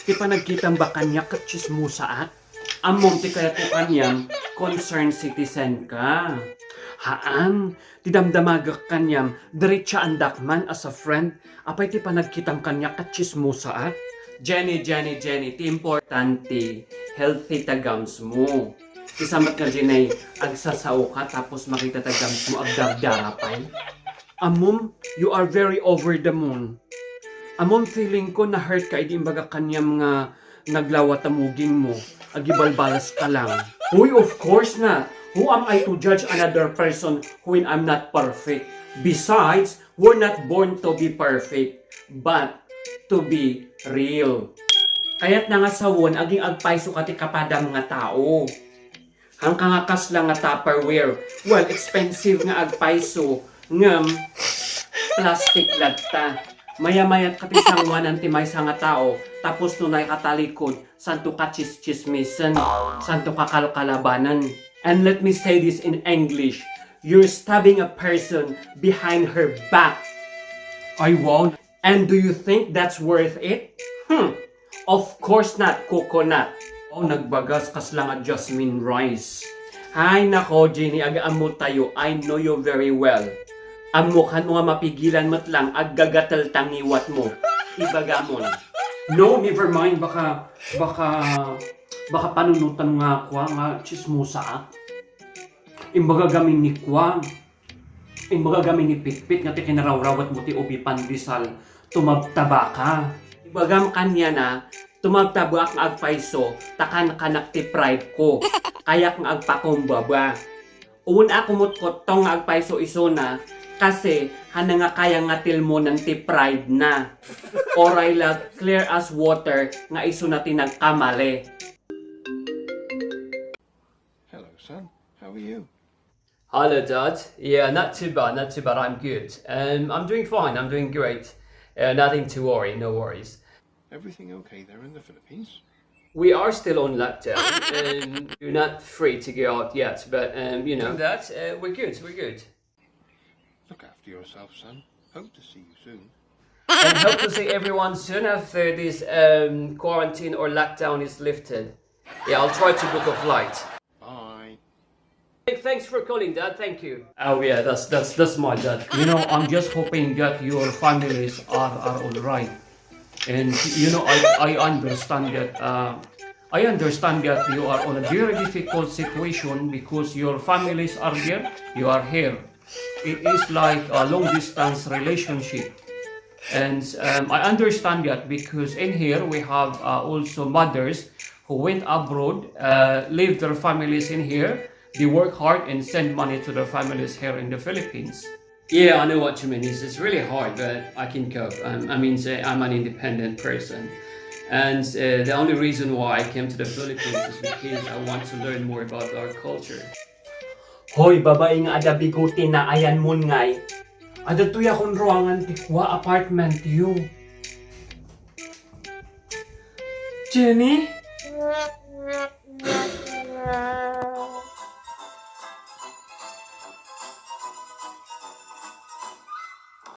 Ti pa nagkitang ba kanya ka chismusa at? Amom ti kaya ko kanyam concerned citizen ka. Haan, ti damdamagak kanyam diretsa andakman as a friend. Apay ti pa nagkitang kanya ka chismusa at? Jenny, ti importante, healthy tagams mo. Isamat ka Jenny, agsasao ka tapos makita tagams mo agdagdarapay. Amom, you are very over the moon. Amom feeling ko na hurt ka, hindi imbaga kanyang nga naglawatamugin mo. Agibalbalas ka lang. Uy, of course na. Who am I to judge another person when I'm not perfect? Besides, we're not born to be perfect, but to be real. Kaya't nga sawon, aging agpaiso kati kapada mga tao. Hangka nga kas lang nga Tupperware. Well, expensive nga agpaiso. Ngam, plastic latta. Maya-mayat katisang wanan ti may nga tao, tapos tunay katalikod, santo ka chismisan, santo ka kalkalabanan. And let me say this in English, you're stabbing a person behind her back. I won't. And do you think that's worth it? Of course not, coconut. Oh, nagbagas kas lang at jasmine rice. Ay nako, Jenny, agaamot tayo. I know you very well. Amukan mo nga mapigilan mo't lang aggagatal tangiwat mo. Ibagamon. No, never mind. Baka panunutan nga kwa nga chismusa. Imbaga gamin ni kwa. Imbaga gamin ni Pitpit nga ti kinarawrawat mo ti ubi pandisal. Tumabtaba ka. Ibagam kanya na tumabtaba ang agpaiso takan kanak ti pride ko. Kayak nga agpakumbaba. Uwan ako mo't kotong nga agpaiso iso na kasi hana nga kaya nga tilmo ng ti pride na. Oray lang clear as water nga iso na tinagkamali. Hello, son. How are you? Hello, Dad. Yeah, not too bad. I'm good. I'm doing fine. I'm doing great. Nothing to worry. No worries. Everything okay there in the Philippines? We are still on lockdown. You're not free to go out yet, but you know that we're good. We're good. Look after yourself, son. Hope to see you soon. And hope to see everyone soon after this quarantine or lockdown is lifted. Yeah, I'll try to book a flight. Bye. Thanks for calling, Dad. Thank you. Oh yeah, that's my dad. You know, I'm just hoping that your families are all right. And you know, I understand that you are on a very difficult situation because your families are there, you are here. It is like a long distance relationship. And I understand that because in here we have also mothers who went abroad, leave their families in here. They work hard and send money to their families here in the Philippines. Yeah, I know what you mean. It's really hard, but I can cope. I'm an independent person. And the only reason why I came to the Philippines is because I want to learn more about our culture. Hoy, babae nga ada biguti na ayan mo ngay. Ada tuya kong ruangan tikwa apartment you. Jenny?